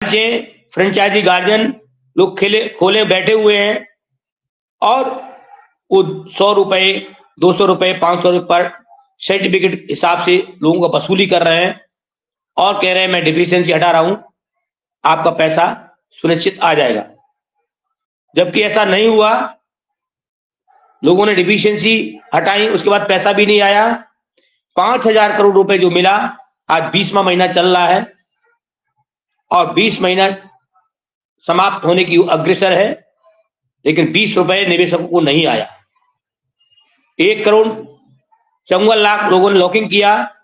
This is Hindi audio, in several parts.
फ्रेंचाइजी गार्जियन लोग खोले बैठे हुए हैं और वो 100 रुपए, 200 रुपए, 500 रुपए पर सर्टिफिकेट हिसाब से लोगों का वसूली कर रहे हैं और कह रहे हैं मैं डिफिशियंसी हटा रहा हूं, आपका पैसा सुनिश्चित आ जाएगा। जबकि ऐसा नहीं हुआ। लोगों ने डिफिशियंसी हटाई, उसके बाद पैसा भी नहीं आया। 5,000 करोड़ रुपए जो मिला, आज 20वां महीना चल रहा है और 20 महीना समाप्त होने की अग्रसर है, लेकिन 20 रुपए निवेशकों को नहीं आया। 1,54,00,000 लोगों ने लॉकिंग किया,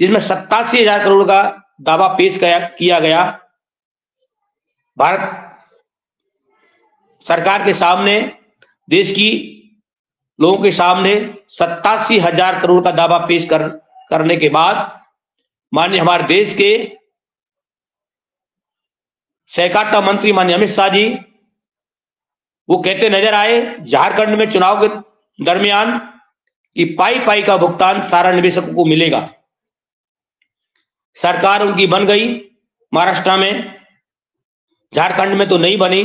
जिसमें 87,000 करोड़ का दावा पेश किया गया भारत सरकार के सामने, देश की लोगों के सामने। 87,000 करोड़ का दावा पेश करने के बाद माननीय हमारे देश के सहकारिता मंत्री माननीय अमित शाह जी वो कहते नजर आए झारखंड में चुनाव के दरमियान कि पाई पाई का भुगतान सारा निवेशकों को मिलेगा। सरकार उनकी बन गई महाराष्ट्र में, झारखंड में तो नहीं बनी।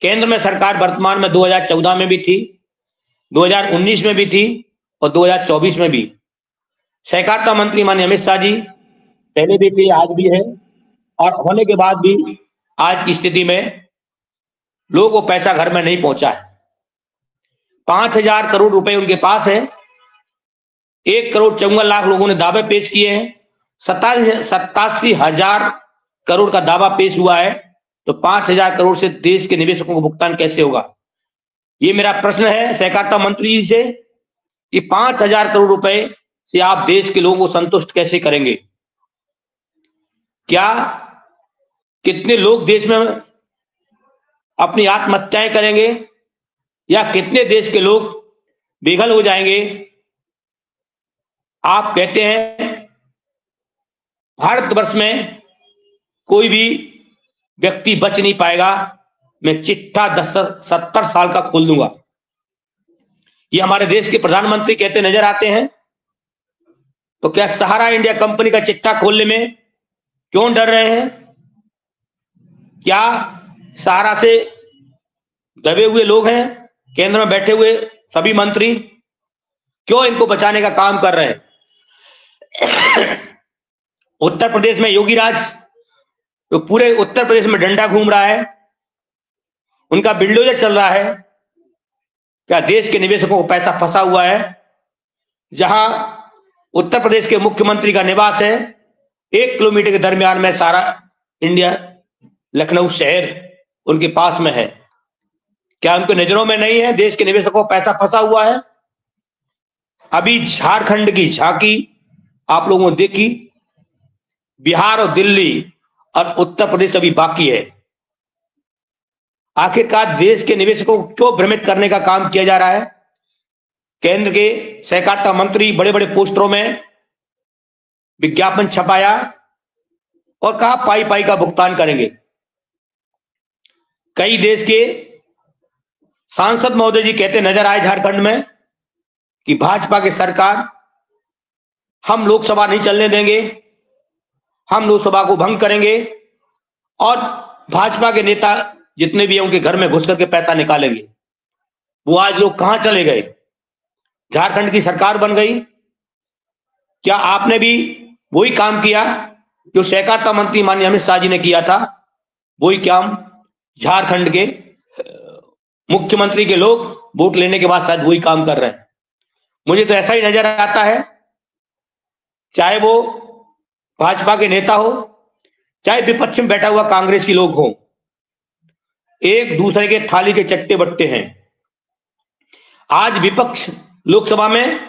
केंद्र में सरकार वर्तमान में 2014 में भी थी, 2019 में भी थी और 2024 में भी। सहकारिता मंत्री माननीय अमित शाह जी पहले भी थे, आज भी है, और होने के बाद भी आज की स्थिति में लोगों को पैसा घर में नहीं पहुंचा है। 5,000 करोड़ रुपए उनके पास है। 1,54,00,000 लोगों ने दावे पेश किए हैं। 87,000 करोड़ का दावा पेश हुआ है, तो 5,000 करोड़ से देश के निवेशकों को भुगतान कैसे होगा? ये मेरा प्रश्न है सहकारिता मंत्री जी से कि 5,000 करोड़ रुपए से आप देश के लोगों को संतुष्ट कैसे करेंगे? क्या कितने लोग देश में अपनी आत्महत्याएं करेंगे या कितने देश के लोग बेघर हो जाएंगे? आप कहते हैं भारतवर्ष में कोई भी व्यक्ति बच नहीं पाएगा, मैं चिट्ठा 70 साल का खोल दूंगा। ये हमारे देश के प्रधानमंत्री कहते नजर आते हैं। तो क्या सहारा इंडिया कंपनी का चिट्ठा खोलने में क्यों डर रहे हैं? क्या सहारा से दबे हुए लोग हैं केंद्र में बैठे हुए सभी मंत्री, क्यों इनको बचाने का काम कर रहे हैं? उत्तर प्रदेश में योगी राज तो पूरे उत्तर प्रदेश में डंडा घूम रहा है, उनका बिल्डोजर चल रहा है। क्या देश के निवेशकों को पैसा फंसा हुआ है? जहां उत्तर प्रदेश के मुख्यमंत्री का निवास है, 1 किलोमीटर के दरमियान में सारा इंडिया लखनऊ शहर उनके पास में है। क्या उनके नजरों में नहीं है देश के निवेशकों को पैसा फंसा हुआ है? अभी झारखंड की झांकी आप लोगों ने देखी, बिहार और दिल्ली और उत्तर प्रदेश अभी बाकी है। आखिरकार देश के निवेशकों को क्यों भ्रमित करने का काम किया जा रहा है? केंद्र के सहकारिता मंत्री बड़े बड़े पोस्टरों में विज्ञापन छपाया और कहा पाई पाई का भुगतान करेंगे। कई देश के सांसद महोदय जी कहते नजर आए झारखंड में कि भाजपा की सरकार, हम लोकसभा नहीं चलने देंगे, हम लोकसभा को भंग करेंगे और भाजपा के नेता जितने भी हैं उनके घर में घुस करके पैसा निकालेंगे। वो आज लोग कहां चले गए? झारखंड की सरकार बन गई। क्या आपने भी वही काम किया जो सहकारिता मंत्री माननीय अमित शाह जी ने किया था? वही काम झारखंड के मुख्यमंत्री के लोग वोट लेने के बाद शायद वही काम कर रहे हैं। मुझे तो ऐसा ही नजर आता है, चाहे वो भाजपा के नेता हो, चाहे विपक्ष में बैठा हुआ कांग्रेसी लोग हो, एक दूसरे के थाली के चट्टे बट्टे हैं। आज विपक्ष लोकसभा में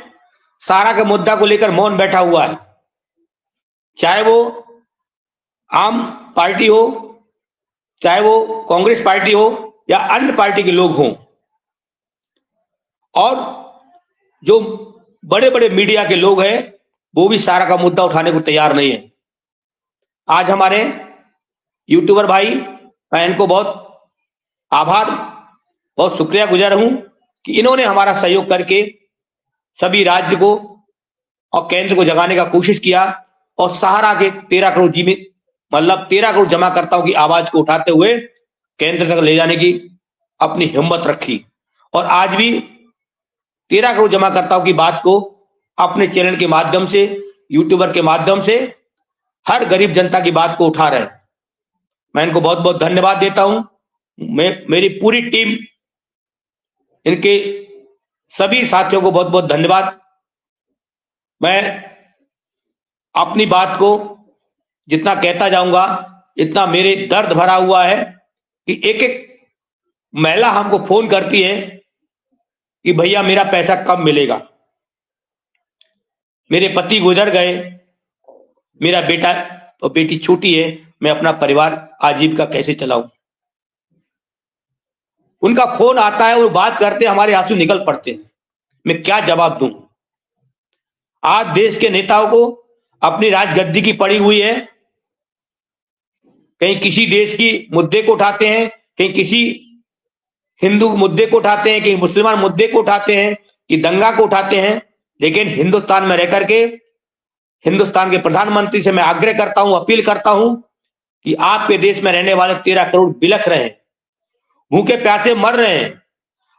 सारा के मुद्दा को लेकर मौन बैठा हुआ है, चाहे वो आम पार्टी हो, चाहे वो कांग्रेस पार्टी हो या अन्य पार्टी के लोग हों, और जो बड़े बड़े मीडिया के लोग हैं वो भी सारा का मुद्दा उठाने को तैयार नहीं है। आज हमारे यूट्यूबर भाई, मैं इनको बहुत आभार, बहुत शुक्रिया गुजार हूं कि इन्होंने हमारा सहयोग करके सभी राज्य को और केंद्र को जगाने का कोशिश किया और सहारा के 13 करोड़ मतलब 13 करोड़ जमाकर्ताओं की आवाज को उठाते हुए केंद्र तक ले जाने की अपनी हिम्मत रखी और आज भी 13 करोड़ जमाकर्ताओं की बात को अपने चैनल के माध्यम से, यूट्यूबर के माध्यम से हर गरीब जनता की बात को उठा रहे हैं। मैं इनको बहुत बहुत धन्यवाद देता हूं। मेरी पूरी टीम, इनके सभी साथियों को बहुत बहुत धन्यवाद। मैं अपनी बात को जितना कहता जाऊंगा, इतना मेरे दर्द भरा हुआ है कि एक एक महिला हमको फोन करती है कि भैया मेरा पैसा कब मिलेगा, मेरे पति गुजर गए, मेरा बेटा और बेटी छोटी है, मैं अपना परिवार आजीविका कैसे चलाऊं। उनका फोन आता है, वो बात करते, हमारे आंसू निकल पड़ते हैं। मैं क्या जवाब दूं। आज देश के नेताओं को अपनी राजगद्दी की पड़ी हुई है। कहीं किसी देश की मुद्दे को उठाते हैं, कहीं किसी हिंदू मुद्दे को उठाते हैं, कहीं मुसलमान मुद्दे को उठाते हैं, कि दंगा को उठाते हैं। लेकिन हिंदुस्तान में रहकर के हिंदुस्तान के प्रधानमंत्री से मैं आग्रह करता हूं, अपील करता हूं कि आपके देश में रहने वाले 13 करोड़ बिलख रहे हैं, भूखे प्यासे मर रहे हैं,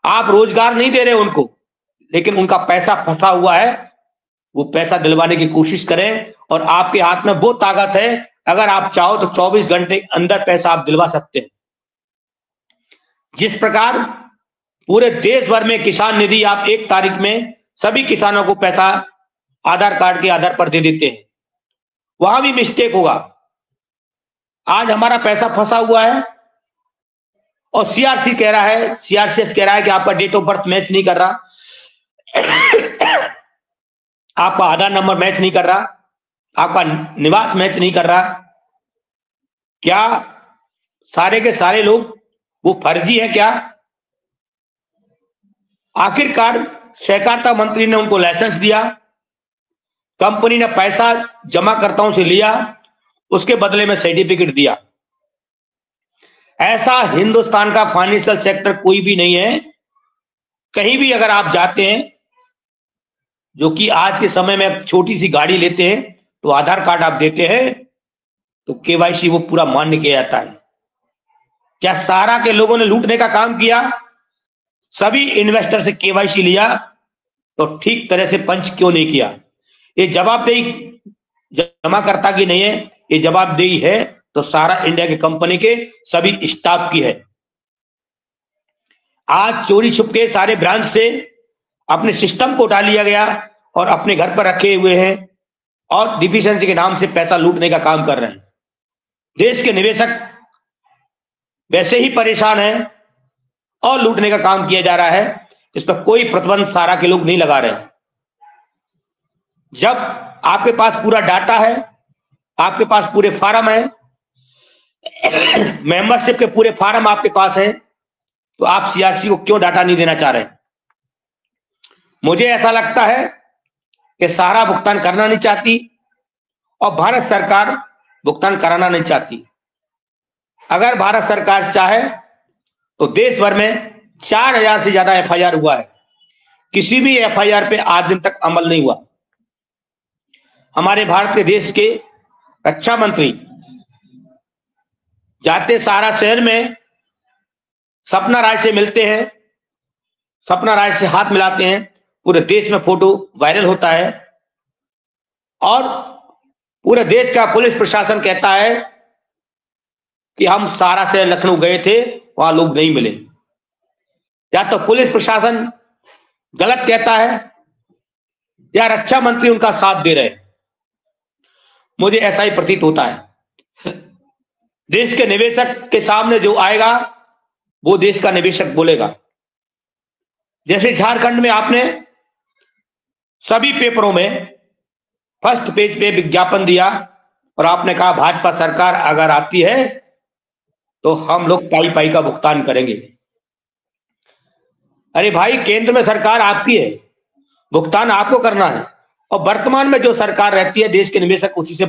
आप रोजगार नहीं दे रहे उनको, लेकिन उनका पैसा फंसा हुआ है। वो पैसा दिलवाने की कोशिश करें और आपके हाथ में वो ताकत है, अगर आप चाहो तो 24 घंटे के अंदर पैसा आप दिलवा सकते हैं। जिस प्रकार पूरे देश भर में किसान निधि आप 1 तारीख में सभी किसानों को पैसा आधार कार्ड के आधार पर दे देते हैं, वहां भी मिस्टेक होगा। आज हमारा पैसा फंसा हुआ है और सीआरसी कह रहा है, सीआरसीएस कह रहा है कि आपका डेट ऑफ बर्थ मैच नहीं कर रहा, आपका आधार नंबर मैच नहीं कर रहा, आपका निवास मैच नहीं कर रहा। क्या सारे के सारे लोग वो फर्जी है क्या? आखिरकार सहकारिता मंत्री ने उनको लाइसेंस दिया, कंपनी ने पैसा जमाकर्ताओं से लिया, उसके बदले में सर्टिफिकेट दिया। ऐसा हिंदुस्तान का फाइनेंशियल सेक्टर कोई भी नहीं है। कहीं भी अगर आप जाते हैं, जो कि आज के समय में छोटी सी गाड़ी लेते हैं तो आधार कार्ड आप देते हैं तो केवाईसी वो पूरा मान्य किया जाता है। क्या सहारा के लोगों ने लूटने का काम किया? सभी इन्वेस्टर से केवाईसी लिया तो ठीक तरह से पंच क्यों नहीं किया? ये जवाबदेही जमाकर्ता की नहीं है, ये जवाबदेही है तो सारा इंडिया के कंपनी के सभी स्टाफ की है। आज चोरी छुपके सारे ब्रांच से अपने सिस्टम को उठा लिया गया और अपने घर पर रखे हुए हैं और डिफिशिएंसी के नाम से पैसा लूटने का काम कर रहे हैं। देश के निवेशक वैसे ही परेशान हैं और लूटने का काम किया जा रहा है। इस पर कोई प्रतिबंध सारा के लोग नहीं लगा रहे। जब आपके पास पूरा डाटा है, आपके पास पूरे फार्म है, मेंबरशिप के पूरे फार्म आपके पास है, तो आप सीआरसी को क्यों डाटा नहीं देना चाह रहे? मुझे ऐसा लगता है कि सहारा भुगतान करना नहीं चाहती और भारत सरकार भुगतान कराना नहीं चाहती। अगर भारत सरकार चाहे तो देश भर में 4000 से ज्यादा एफआईआर हुआ है, किसी भी एफआईआर पे आज दिन तक अमल नहीं हुआ। हमारे भारत के देश के रक्षा मंत्री जाते सहारा शहर में सपना राय से मिलते हैं, सपना राय से हाथ मिलाते हैं, पूरे देश में फोटो वायरल होता है और पूरे देश का पुलिस प्रशासन कहता है कि हम सहारा से लखनऊ गए थे, वहां लोग नहीं मिले। या तो पुलिस प्रशासन गलत कहता है या रक्षा मंत्री उनका साथ दे रहे हैं। मुझे ऐसा ही प्रतीत होता है। देश के निवेशक के सामने जो आएगा वो देश का निवेशक बोलेगा। जैसे झारखंड में आपने सभी पेपरों में फर्स्ट पेज पे विज्ञापन दिया और आपने कहा भाजपा सरकार अगर आती है तो हम लोग पाई पाई का भुगतान करेंगे। अरे भाई, केंद्र में सरकार आपकी है, भुगतान आपको करना है और वर्तमान में जो सरकार रहती है देश के निवेशक उसी से